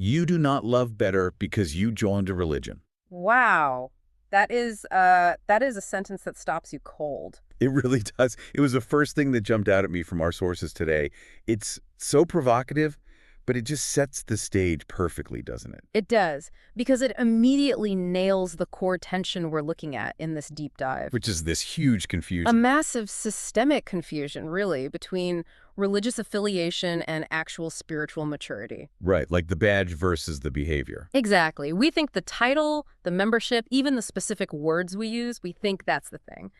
You do not love better because you joined a religion. Wow. That is a sentence that stops you cold. It really does. It was the first thing that jumped out at me from our sources today. It's so provocative, but it just sets the stage perfectly, doesn't it? It does, because it immediately nails the core tension we're looking at in this deep dive. Which is this huge A confusion. massive systemic confusion, really, between religious affiliation and actual spiritual maturity. Right, like the badge versus the behavior. Exactly. We think the title, the membership, even the specific words we use, we think that's the thing.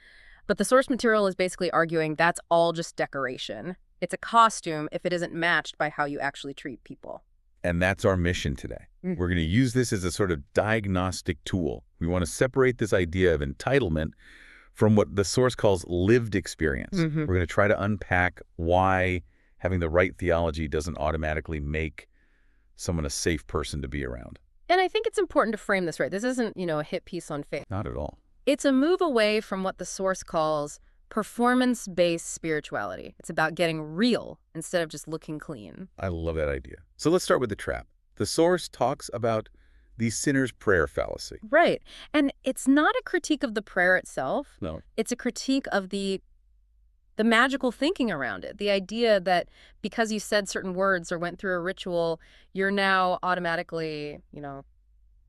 But the source material is basically arguing that's all just decoration. It's a costume if it isn't matched by how you actually treat people. And that's our mission today. We're going to use this as a sort of diagnostic tool. We want to separate this idea of entitlement from what the source calls lived experience. We're going to try to unpack why having the right theology doesn't automatically make someone a safe person to be around. And I think it's important to frame this right. This isn't, a hit piece on faith. Not at all. It's a move away from what the source calls performance-based spirituality. It's about getting real instead of just looking clean. I love that idea. So let's start with the trap. The source talks about the sinner's prayer fallacy. Right. And it's not a critique of the prayer itself. No. It's a critique of the magical thinking around it. The idea that because you said certain words or went through a ritual, you're now automatically,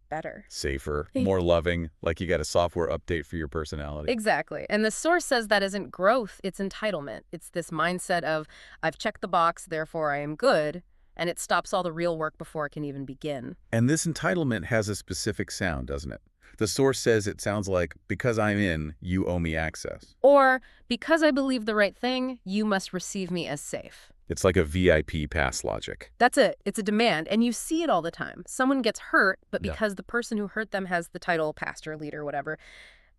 better. Safer, more loving, like you got a software update for your personality. Exactly. And the source says that isn't growth, it's entitlement. It's this mindset of, I've checked the box, therefore I am good, and it stops all the real work before it can even begin. And this entitlement has a specific sound, doesn't it? The source says it sounds like, because I'm in, you owe me access. Or, because I believe the right thing, you must receive me as safe. It's like a VIP pass logic. That's it. It's a demand, and you see it all the time. Someone gets hurt, but because the person who hurt them has the title pastor, leader, whatever,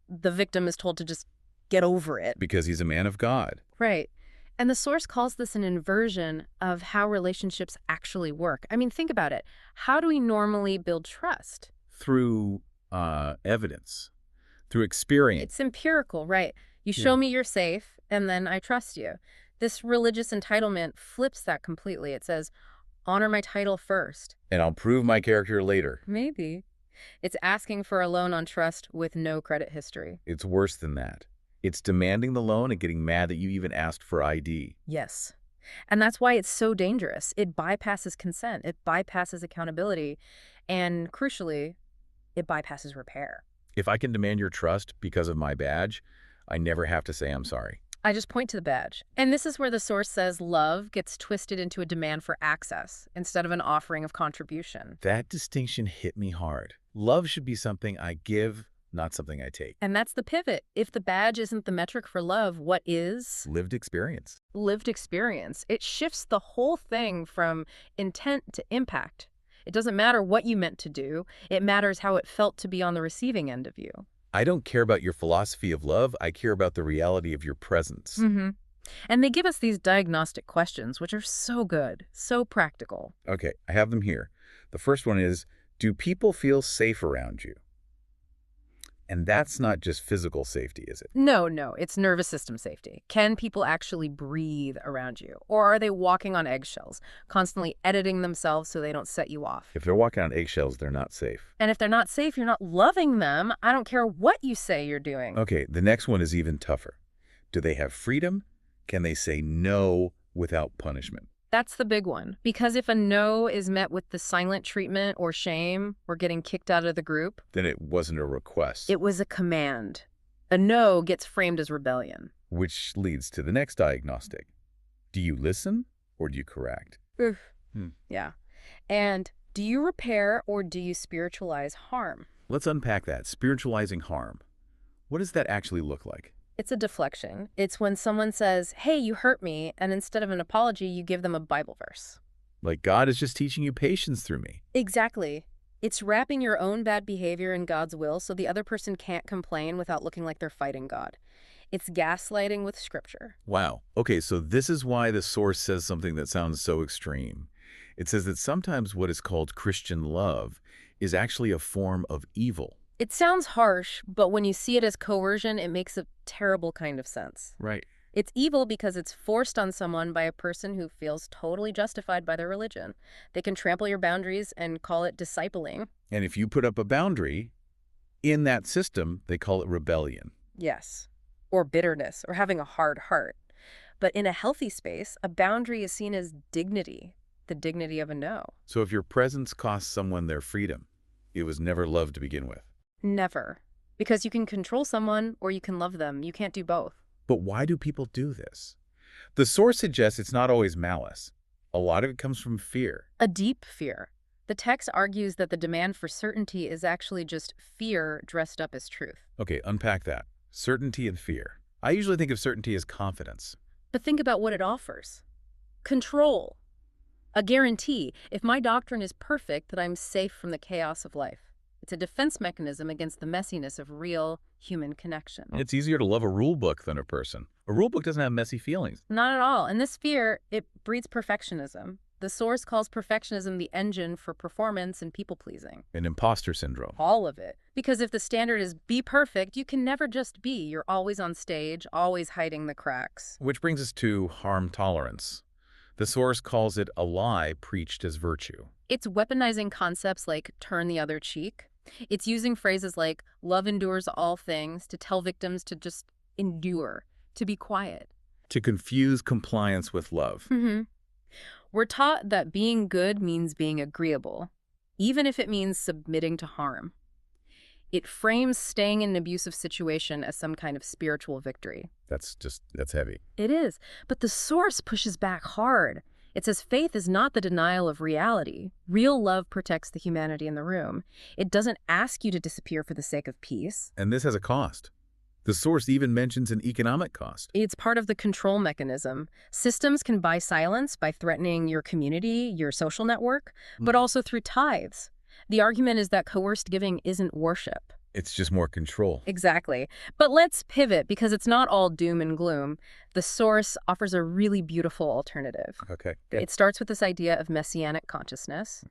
the victim is told to just get over it. Because he's a man of God. Right. And the source calls this an inversion of how relationships actually work. I mean, think about it. How do we normally build trust? Through evidence, through experience. It's empirical, right? You show me you're safe, and then I trust you. This religious entitlement flips that completely. It says, honor my title first. And I'll prove my character later. Maybe. It's asking for a loan on trust with no credit history. It's worse than that. It's demanding the loan and getting mad that you even asked for ID. Yes. And that's why it's so dangerous. It bypasses consent. It bypasses accountability. And crucially, it bypasses repair. If I can demand your trust because of my badge, I never have to say I'm sorry. I just point to the badge. And this is where the source says love gets twisted into a demand for access instead of an offering of contribution. That distinction hit me hard. Love should be something I give, not something I take. And that's the pivot. If the badge isn't the metric for love, what is? Lived experience. Lived experience. It shifts the whole thing from intent to impact. It doesn't matter what you meant to do. It matters how it felt to be on the receiving end of you. I don't care about your philosophy of love. I care about the reality of your presence. And they give us these diagnostic questions, which are so good, so practical. Okay, I have them here. The first one is, do people feel safe around you? And that's not just physical safety, is it? No, it's nervous system safety. Can people actually breathe around you? Or are they walking on eggshells, constantly editing themselves so they don't set you off? If they're walking on eggshells, they're not safe. And if they're not safe, you're not loving them. I don't care what you say you're doing. Okay, the next one is even tougher. Do they have freedom? Can they say no without punishment? That's the big one. Because if a no is met with the silent treatment or shame or getting kicked out of the group, then it wasn't a request. it was a command. A no gets framed as rebellion. Which leads to the next diagnostic. Do you listen or do you correct? Yeah. And do you repair or do you spiritualize harm? Let's unpack that. Spiritualizing harm. What does that actually look like? It's a deflection. It's when someone says, hey, you hurt me, and instead of an apology, you give them a Bible verse. Like God is just teaching you patience through me. Exactly. It's wrapping your own bad behavior in God's will so the other person can't complain without looking like they're fighting God. It's gaslighting with Scripture. Wow. Okay, so this is why the source says something that sounds so extreme. It says that sometimes what is called Christian love is actually a form of evil. It sounds harsh, but when you see it as coercion, it makes a terrible kind of sense. Right. It's evil because it's forced on someone by a person who feels totally justified by their religion. They can trample your boundaries and call it discipling. And if you put up a boundary in that system, they call it rebellion. Yes. Or bitterness, or having a hard heart. But in a healthy space, a boundary is seen as dignity, the dignity of a no. So if your presence costs someone their freedom, it was never love to begin with. Never. Because you can control someone or you can love them. You can't do both. But why do people do this? The source suggests it's not always malice. A lot of it comes from fear. A deep fear. The text argues that the demand for certainty is actually just fear dressed up as truth. Okay, unpack that. Certainty and fear. I usually think of certainty as confidence. But think about what it offers. Control. A guarantee, if my doctrine is perfect, that I'm safe from the chaos of life. It's a defense mechanism against the messiness of real human connection. It's easier to love a rule book than a person. A rule book doesn't have messy feelings. Not at all. And this fear, it breeds perfectionism. The source calls perfectionism the engine for performance and people-pleasing. An imposter syndrome. All of it. Because if the standard is be perfect, you can never just be. You're always on stage, always hiding the cracks. Which brings us to harm tolerance. The source calls it a lie preached as virtue. It's weaponizing concepts like turn the other cheek. It's using phrases like love endures all things to tell victims to just endure, to be quiet. To confuse compliance with love. We're taught that being good means being agreeable, even if it means submitting to harm. It frames staying in an abusive situation as some kind of spiritual victory. That's heavy. It is, but the source pushes back hard. It says faith is not the denial of reality. Real love protects the humanity in the room. It doesn't ask you to disappear for the sake of peace. And this has a cost. The source even mentions an economic cost. It's part of the control mechanism. Systems can buy silence by threatening your community, your social network, but also through tithes. The argument is that coerced giving isn't worship. It's just more control. Exactly. But let's pivot because it's not all doom and gloom. The source offers a really beautiful alternative. Okay. It starts with this idea of messianic consciousness.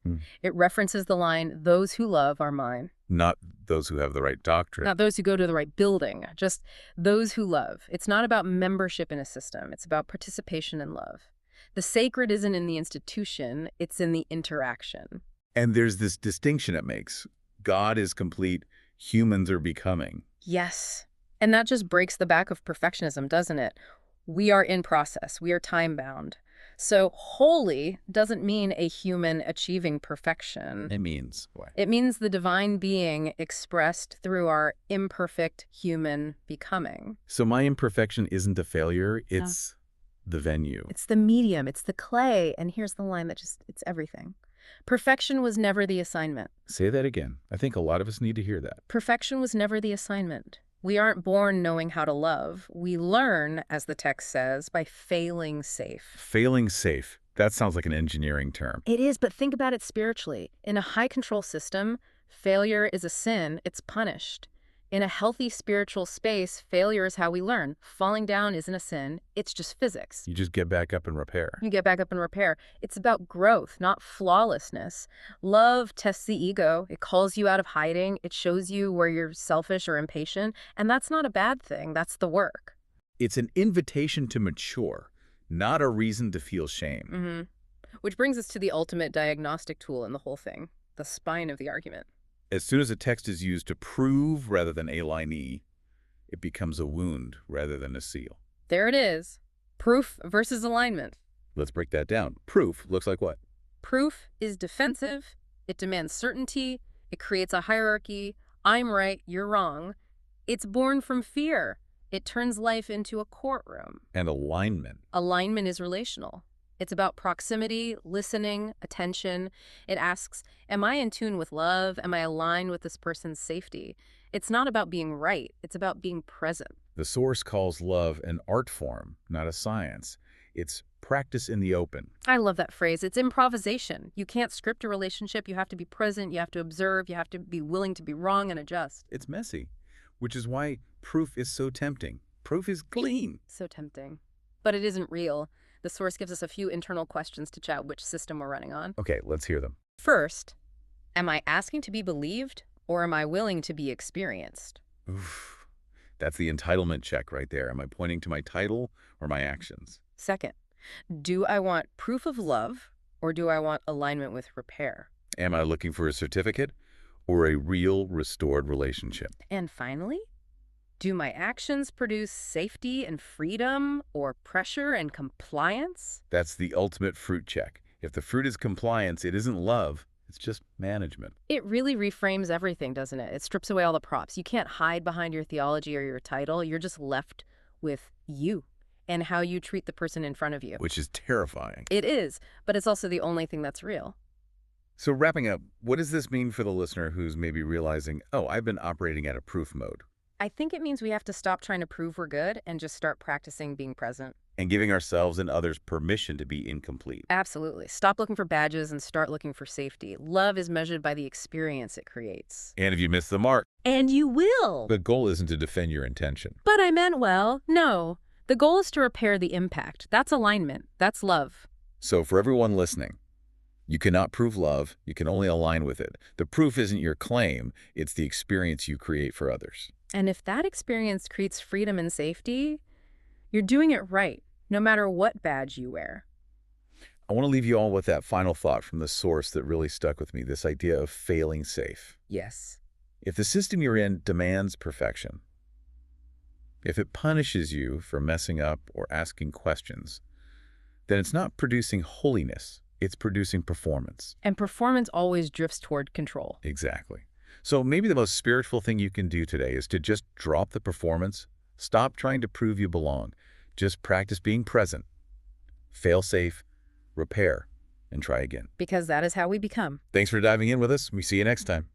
It references the line, those who love are mine. Not those who have the right doctrine. Not those who go to the right building, just those who love. It's not about membership in a system. It's about participation in love. The sacred isn't in the institution. It's in the interaction. And there's this distinction it makes. God is complete. Humans are becoming. Yes. And that just breaks the back of perfectionism, doesn't it? We are in process. We are time-bound. So holy doesn't mean a human achieving perfection. It means what? It means the divine being expressed through our imperfect human becoming. So my imperfection isn't a failure. It's the venue. It's the medium. It's the clay. And here's the line that it's everything. Perfection was never the assignment. Say that again. I think a lot of us need to hear that. Perfection was never the assignment. We aren't born knowing how to love. We learn, as the text says, by failing safe. Failing safe. That sounds like an engineering term. It is, but think about it spiritually. In a high-control system, failure is a sin. It's punished. In a healthy spiritual space, failure is how we learn. Falling down isn't a sin. It's just physics. You just get back up and repair. You get back up and repair. It's about growth, not flawlessness. Love tests the ego. It calls you out of hiding. It shows you where you're selfish or impatient. And that's not a bad thing. That's the work. It's an invitation to mature, not a reason to feel shame. Which brings us to the ultimate diagnostic tool in the whole thing, the spine of the argument. As soon as a text is used to prove rather than alienee, it becomes a wound rather than a seal. There it is. Proof versus alignment. Let's break that down. Proof looks like what? Proof is defensive. It demands certainty. It creates a hierarchy. I'm right, you're wrong. It's born from fear. It turns life into a courtroom. And alignment. Alignment is relational. It's about proximity, listening, attention. It asks, am I in tune with love? Am I aligned with this person's safety? It's not about being right. It's about being present. The source calls love an art form, not a science. It's practice in the open. I love that phrase. It's improvisation. You can't script a relationship. You have to be present. You have to observe. You have to be willing to be wrong and adjust. It's messy, which is why proof is so tempting. Proof is clean. So tempting. But it isn't real. The source gives us a few internal questions to chat which system we're running on. Okay, let's hear them. First, am I asking to be believed or am I willing to be experienced? Oof. That's the entitlement check right there. Am I pointing to my title or my actions? Second, do I want proof of love or do I want alignment with repair? Am I looking for a certificate or a real restored relationship? And finally, do my actions produce safety and freedom or pressure and compliance? That's the ultimate fruit check. If the fruit is compliance, it isn't love, it's just management. It really reframes everything, doesn't it? It strips away all the props. You can't hide behind your theology or your title. You're just left with you and how you treat the person in front of you. Which is terrifying. It is, but it's also the only thing that's real. So wrapping up, what does this mean for the listener who's maybe realizing, oh, I've been operating at a proof mode? I think it means we have to stop trying to prove we're good and just start practicing being present. And giving ourselves and others permission to be incomplete. Absolutely. Stop looking for badges and start looking for safety. Love is measured by the experience it creates. And if you miss the mark, And you will. the goal isn't to defend your intention. But I meant well. No. The goal is to repair the impact. That's alignment. That's love. So for everyone listening, you cannot prove love, you can only align with it. The proof isn't your claim, it's the experience you create for others. And if that experience creates freedom and safety, you're doing it right, no matter what badge you wear. I want to leave you all with that final thought from the source that really stuck with me, this idea of failing safe. Yes. If the system you're in demands perfection, if it punishes you for messing up or asking questions, then it's not producing holiness, it's producing performance. And performance always drifts toward control. Exactly. So maybe the most spiritual thing you can do today is to just drop the performance, stop trying to prove you belong, just practice being present, fail safe, repair, and try again. Because that is how we become. Thanks for diving in with us. We see you next time.